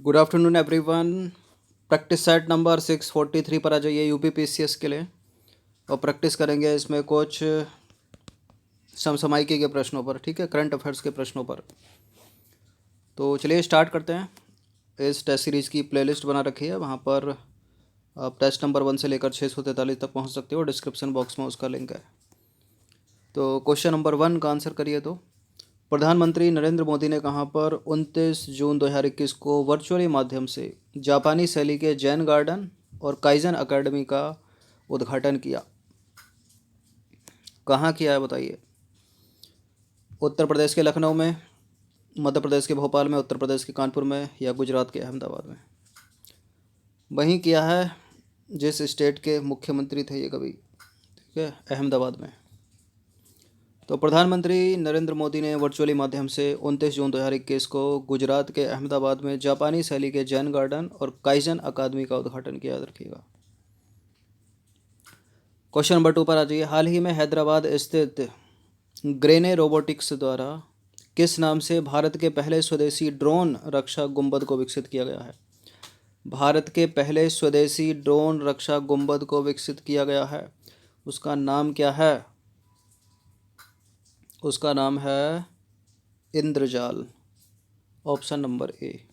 Good afternoon everyone. Practice set number 643 पर आ जाइए UPPCS के लिए और प्रैक्टिस करेंगे इसमें कुछ समसामयिकी के प्रश्नों पर। ठीक है, करंट अफेयर्स के प्रश्नों पर। तो चलिए स्टार्ट करते हैं। इस टेस्ट सीरीज़ की प्लेलिस्ट बना रखी है, वहाँ पर आप टेस्ट नंबर 1 से लेकर 643 तक पहुँच सकते हो। डिस्क्रिप्शन बॉक्स में उसका लिंक है। तो क्वेश्चन नंबर 1 का आंसर करिए। तो प्रधानमंत्री नरेंद्र मोदी ने कहाँ पर 29 जून 2021 को वर्चुअली माध्यम से जापानी शैली के जैन गार्डन और काइजन अकेडमी का उद्घाटन किया? कहाँ किया है बताइए। उत्तर प्रदेश के लखनऊ में, मध्य प्रदेश के भोपाल में, उत्तर प्रदेश के कानपुर में, या गुजरात के अहमदाबाद में? वहीं किया है जिस स्टेट के मुख्यमंत्री थे ये कभी। ठीक है, अहमदाबाद में। तो प्रधानमंत्री नरेंद्र मोदी ने वर्चुअली माध्यम से 29 जून 2021 को गुजरात के अहमदाबाद में जापानी शैली के जैन गार्डन और काइजन अकादमी का उद्घाटन किया। याद रखिएगा। क्वेश्चन नंबर 2 पर आ जाइए। हाल ही में हैदराबाद स्थित ग्रेने रोबोटिक्स द्वारा किस नाम से भारत के पहले स्वदेशी ड्रोन रक्षा गुंबद को विकसित किया गया है? भारत के पहले स्वदेशी ड्रोन रक्षा गुंबद को विकसित किया गया है, उसका नाम क्या है? उसका नाम है इंद्रजाल, ऑप्शन नंबर ए।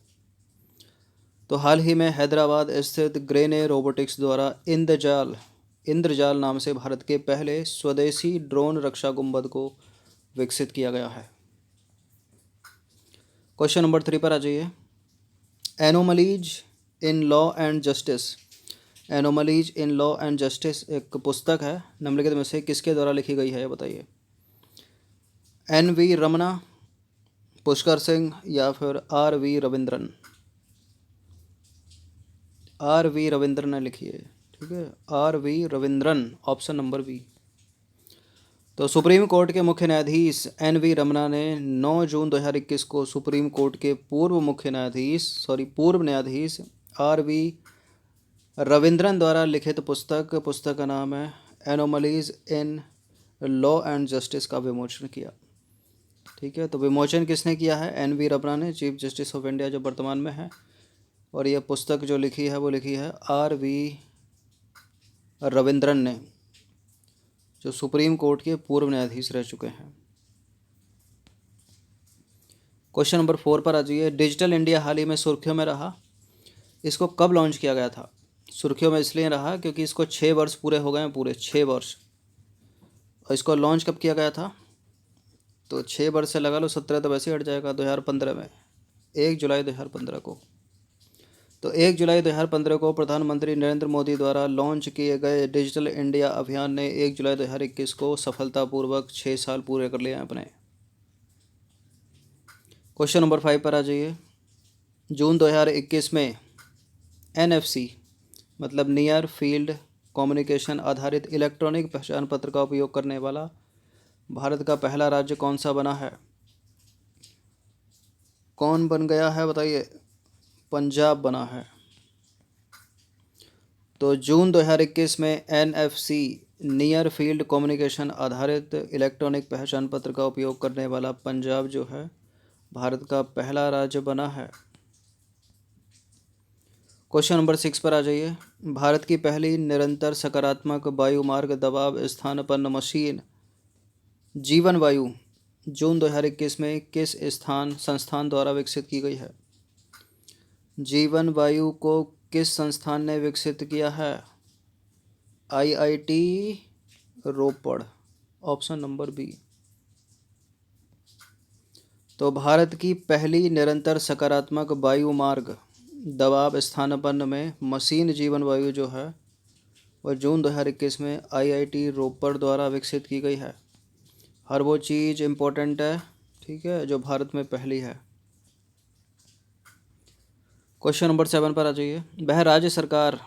तो हाल ही में हैदराबाद स्थित ग्रेने रोबोटिक्स द्वारा इंद्रजाल नाम से भारत के पहले स्वदेशी ड्रोन रक्षा गुंबद को विकसित किया गया है। क्वेश्चन नंबर 3 पर आ जाइए। Anomalies in law and justice. Anomalies in law and justice एक पुस्तक है, निम्नलिखित में से किसके द्वारा लिखी गई है, बताइए। एन.वी. रमना, पुष्कर सिंह, या फिर आर.वी. रविंद्रन? आर.वी. रविंद्रन ने लिखी है। ठीक है, R V. Ravindran, option number B. तो सुप्रीम कोर्ट के मुख्य न्यायाधीश एन.वी. रमना ने 9 जून 2021 को सुप्रीम कोर्ट के पूर्व न्यायाधीश आर.वी. रविंद्रन द्वारा लिखित पुस्तक का नाम है anomalies in law and justice का विमोचन किया। ठीक है, तो विमोचन किसने किया है? एन.वी. रमना ने, चीफ जस्टिस ऑफ इंडिया जो वर्तमान में है। और यह पुस्तक जो लिखी है वो लिखी है आर.वी. रविंद्रन ने, जो सुप्रीम कोर्ट के पूर्व न्यायाधीश रह चुके हैं। क्वेश्चन नंबर 4 पर आ जाइए। डिजिटल इंडिया हाल ही में सुर्खियों में रहा, इसको कब लॉन्च किया गया था? सुर्खियों में इसलिए रहा क्योंकि इसको 6 वर्ष पूरे हो गए हैं, पूरे 6 वर्ष। और इसको लॉन्च कब किया गया था? तो 6 वर्ष से लगा लो 17 तो वैसे ही हट जाएगा, 2015 में, 1 जुलाई 2015 को। तो 1 जुलाई 2015 को प्रधानमंत्री नरेंद्र मोदी द्वारा लॉन्च किए गए डिजिटल इंडिया अभियान ने 1 जुलाई 2021 को सफलतापूर्वक 6 साल पूरे कर लिए हैं अपने। क्वेश्चन नंबर 5 पर आ जाइए। जून 2021 में NFC मतलब नियर फील्ड कम्युनिकेशन आधारित इलेक्ट्रॉनिक पहचान पत्र का उपयोग करने वाला भारत का पहला राज्य कौन सा बना है? कौन बन गया है बताइए? पंजाब बना है। तो जून 2021 में NFC नियर फील्ड कम्युनिकेशन आधारित इलेक्ट्रॉनिक पहचान पत्र का उपयोग करने वाला पंजाब जो है भारत का पहला राज्य बना है। क्वेश्चन नंबर 6 पर आ जाइए। भारत की पहली निरंतर सकारात्मक वायुमार्ग दबाव स्थानापन्न मशीन जीवन वायु जून 2021 में किस संस्थान द्वारा विकसित की गई है? जीवन वायु को किस संस्थान ने विकसित किया है? IIT रोपड़, ऑप्शन नंबर बी। तो भारत की पहली निरंतर सकारात्मक वायुमार्ग दबाव स्थानापन्न में मशीन जीवन वायु जो है वह जून 2021 में IIT रोपड़ द्वारा विकसित की गई है। हर वो चीज़ इम्पोर्टेंट है, ठीक है, जो भारत में पहली है। क्वेश्चन नंबर 7 पर आ जाइए। वह राज्य सरकार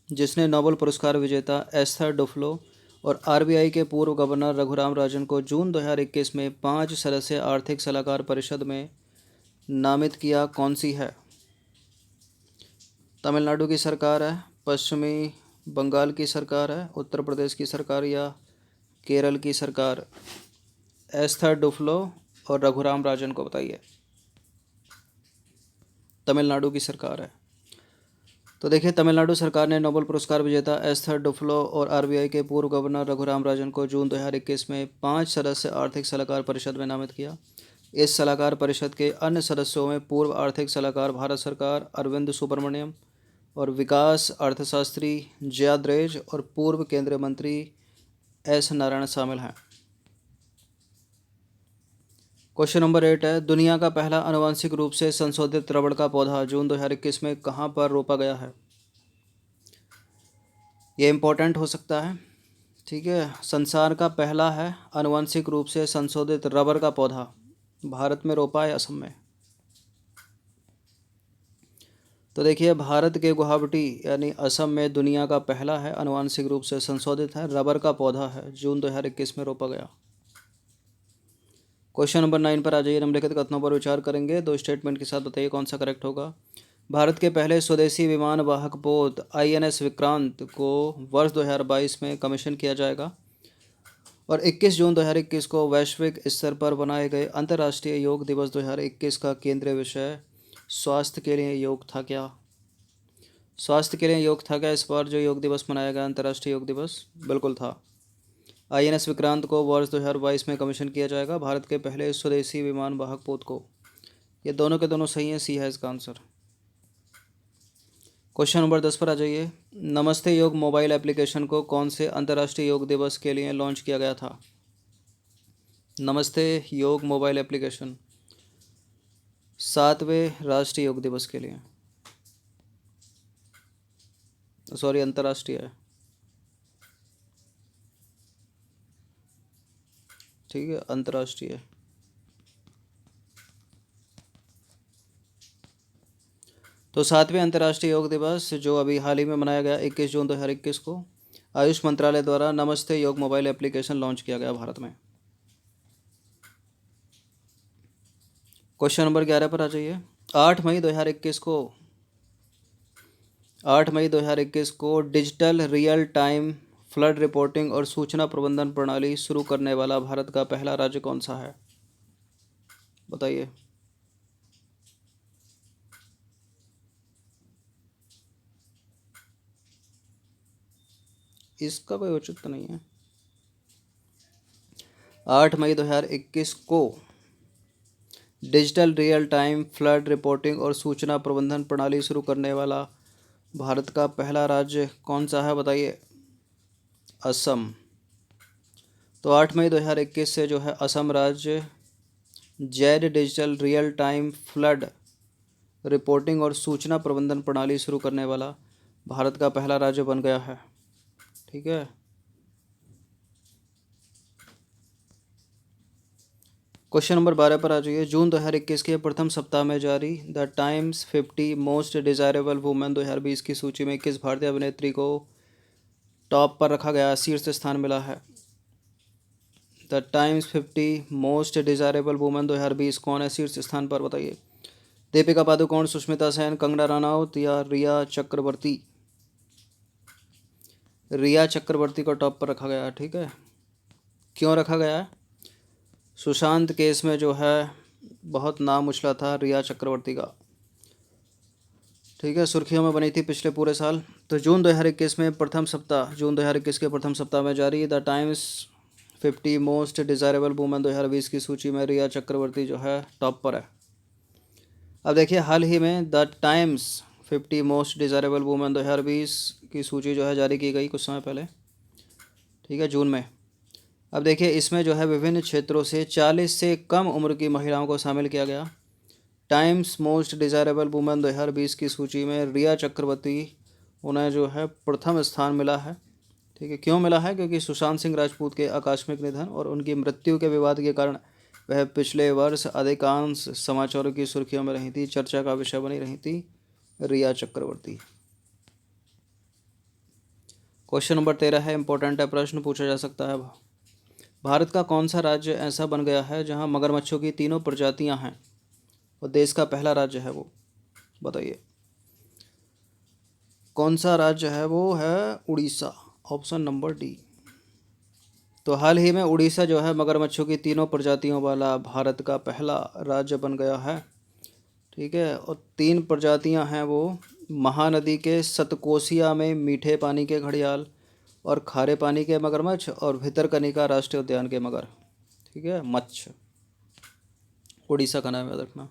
जिसने नोबेल पुरस्कार विजेता एस्थर डुफ्लो और RBI के पूर्व गवर्नर रघुराम राजन को जून 2021 में 5 सदस्यीय आर्थिक सलाहकार परिषद में नामित किया, कौन सी है? तमिलनाडु की सरकार है, पश्चिमी बंगाल की सरकार है, उत्तर प्रदेश की सरकार, या केरल की सरकार? एस्थर डुफ्लो और रघुराम राजन को बताइए। तमिलनाडु की सरकार है। तो देखिए, तमिलनाडु सरकार ने नोबेल पुरस्कार विजेता एस्थर डुफ्लो और आरबीआई के पूर्व गवर्नर रघुराम राजन को जून 2021 में 5 सदस्य आर्थिक सलाहकार परिषद में नामित किया। इस सलाहकार परिषद के अन्य सदस्यों में पूर्व आर्थिक सलाहकार भारत सरकार अरविंद सुब्रमण्यम और विकास अर्थशास्त्री जयाद्रेज और पूर्व केंद्रीय मंत्री एस नारायण शामिल हैं। क्वेश्चन नंबर 8 है, दुनिया का पहला आनुवंशिक रूप से संशोधित रबड़ का पौधा जून 2021 में कहाँ पर रोपा गया है? ये इम्पोर्टेंट हो सकता है। ठीक है, संसार का पहला है आनुवंशिक रूप से संशोधित रबर का पौधा, भारत में रोपा है असम में। तो देखिए, भारत के गुवाहाटी यानी असम में दुनिया का पहला है आनुवंशिक रूप से संशोधित है रबर का पौधा है, जून 2021 में रोपा गया। क्वेश्चन नंबर 9 पर आ जाइए। निम्नलिखित कथनों पर विचार करेंगे, दो स्टेटमेंट के साथ बताइए कौन सा करेक्ट होगा। भारत के पहले स्वदेशी विमान वाहक पोत आईएनएस विक्रांत को वर्ष 2022 में कमीशन किया जाएगा। और 21 जून 2021 को वैश्विक स्तर पर बनाए गए अंतर्राष्ट्रीय योग दिवस 2021 का केंद्रीय विषय स्वास्थ्य के लिए योग था क्या? स्वास्थ्य के लिए योग था क्या इस बार जो योग दिवस मनाया गया, अंतर्राष्ट्रीय योग दिवस? बिल्कुल था। आईएनएस विक्रांत को वर्ष 2022 में कमीशन किया जाएगा, भारत के पहले स्वदेशी विमान वाहक पोत को। ये दोनों के दोनों सही हैं, सी है इसका आंसर। क्वेश्चन नंबर 10 पर आ जाइए। नमस्ते योग मोबाइल एप्लीकेशन को कौन से अंतर्राष्ट्रीय योग दिवस के लिए लॉन्च किया गया था? नमस्ते योग मोबाइल एप्लीकेशन 7वें राष्ट्रीय योग दिवस के लिए, सॉरी अंतर्राष्ट्रीय है। ठीक है, अंतर्राष्ट्रीय। तो 7वें अंतर्राष्ट्रीय योग दिवस जो अभी हाल ही में मनाया गया 21 जून 2021 को आयुष मंत्रालय द्वारा नमस्ते योग मोबाइल एप्लीकेशन लॉन्च किया गया भारत में। क्वेश्चन नंबर 11 पर आ जाइए। 8 मई 2021 को digital real time flood reporting और सूचना प्रबंधन प्रणाली शुरू करने वाला भारत का पहला राज्य कौन सा है? बताइए। इसका कोई औचित्य नहीं है। 8 मई 2021 को digital real time flood reporting और सूचना प्रबंधन प्रणाली शुरू करने वाला भारत का पहला राज्य कौन सा है? बताइए। असम। तो 8 मई 2021 से जो है असम राज्य Z digital real time flood reporting और सूचना प्रबंधन प्रणाली शुरू करने वाला भारत का पहला राज्य बन गया है। ठीक है। क्वेश्चन नंबर 12 पर आ जाइए। जून 2021 के प्रथम सप्ताह में जारी the times 50 most desirable women 2020 की सूची में किस भारतीय अभिनेत्री को टॉप पर रखा गया, शीर्ष स्थान मिला है? The times 50 most desirable women 2020 कौन है शीर्ष स्थान पर? बताइए। दीपिका पादुकोण, सुष्मिता सेन, कंगना रनौत या रिया चक्रवर्ती? रिया चक्रवर्ती को टॉप पर रखा गया है। ठीक है, क्यों रखा गया है? सुशांत केस में जो है बहुत नाम उछला था रिया चक्रवर्ती का। ठीक है, सुर्खियों में बनी थी पिछले पूरे साल। तो जून 2021 में जून 2021 के प्रथम सप्ताह में जारी the times 50 most desirable women 2020 की सूची में रिया चक्रवर्ती जो है टॉप पर है। अब देखिए, हाल ही में the times 50 most desirable women 2020 की सूची जो है जारी की गई कुछ समय पहले। ठीक है, जून में। अब देखिए, इसमें जो है विभिन्न क्षेत्रों से 40 से कम उम्र की महिलाओं को शामिल किया गया। टाइम्स मोस्ट डिज़ायरेबल वुमेन 2020 की सूची में रिया चक्रवर्ती उन्हें जो है प्रथम स्थान मिला है। ठीक है, क्यों मिला है? क्योंकि सुशांत सिंह राजपूत के आकस्मिक निधन और उनकी मृत्यु के विवाद के कारण वह पिछले वर्ष अधिकांश समाचारों की सुर्खियों में रही थी, चर्चा का विषय बनी रही थी रिया चक्रवर्ती। क्वेश्चन नंबर 13 है, इंपॉर्टेंट है, प्रश्न पूछा जा सकता है। भारत का कौन सा राज्य ऐसा बन गया है जहां मगरमच्छों की तीनों प्रजातियां हैं और देश का पहला राज्य है वो? बताइए कौन सा राज्य है वो? है उड़ीसा, ऑप्शन नंबर डी। तो हाल ही में उड़ीसा जो है मगरमच्छों की तीनों प्रजातियों वाला भारत का पहला राज्य बन गया है। ठीक है। और 3 प्रजातियां हैं वो, महानदी के सतकोसिया में मीठे पानी के घड़ियाल, और खारे पानी के मगरमच्छ, और भितरकनिका राष्ट्रीय उद्यान के मगर। ठीक है, मच्छ उड़ीसा का नाम याद रखना।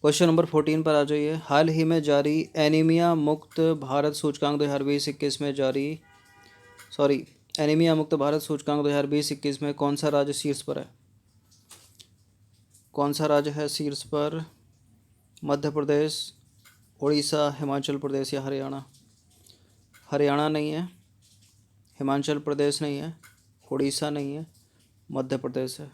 क्वेश्चन नंबर 14 पर आ जाइए। हाल ही में जारी एनीमिया मुक्त भारत सूचकांक 2020-21 में एनीमिया मुक्त भारत सूचकांक 2020-21 में कौन सा राज्य शीर्ष पर है? कौन सा राज्य है शीर्ष पर? मध्य प्रदेश, उड़ीसा, हिमाचल प्रदेश या हरियाणा? हरियाणा नहीं है, हिमाचल प्रदेश नहीं है, उड़ीसा नहीं है, मध्य प्रदेश है।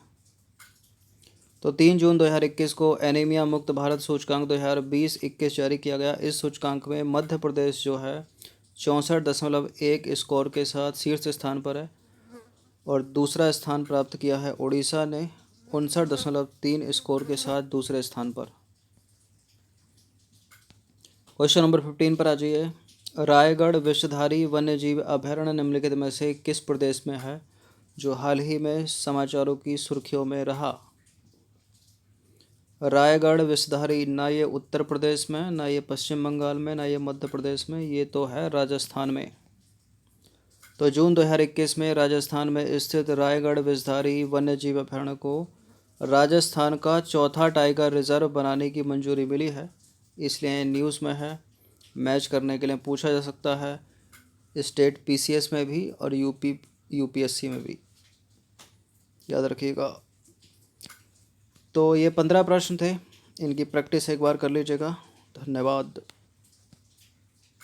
तो 3 जून 2021 को एनीमिया मुक्त भारत सूचकांक 2020-21 जारी किया गया। इस सूचकांक में मध्य प्रदेश जो है 64.1 स्कोर के साथ शीर्ष स्थान पर है, और दूसरा स्थान प्राप्त किया है उड़ीसा ने 59.3 स्कोर के साथ दूसरे स्थान पर। क्वेश्चन नंबर 15 पर आ जाइए। रायगढ़ विषधारी वन्यजीव अभयारण्य निम्नलिखित में से किस प्रदेश में है जो हाल ही में समाचारों की सुर्खियों में रहा? रायगढ़ विषधारी, ना ये उत्तर प्रदेश में, ना ये पश्चिम बंगाल में, ना ये मध्य प्रदेश में, ये तो है राजस्थान में। तो जून 2021 में राजस्थान में स्थित रायगढ़ विषधारी वन्यजीव अभयारण्य को राजस्थान का चौथा टाइगर रिजर्व बनाने की मंजूरी मिली है, इसलिए न्यूज़ में है। मैच करने के लिए पूछा जा सकता है, स्टेट पीसीएस में भी और यूपीएससी में भी, याद रखिएगा। तो ये 15 प्रश्न थे, इनकी प्रैक्टिस एक बार कर लीजिएगा। धन्यवाद।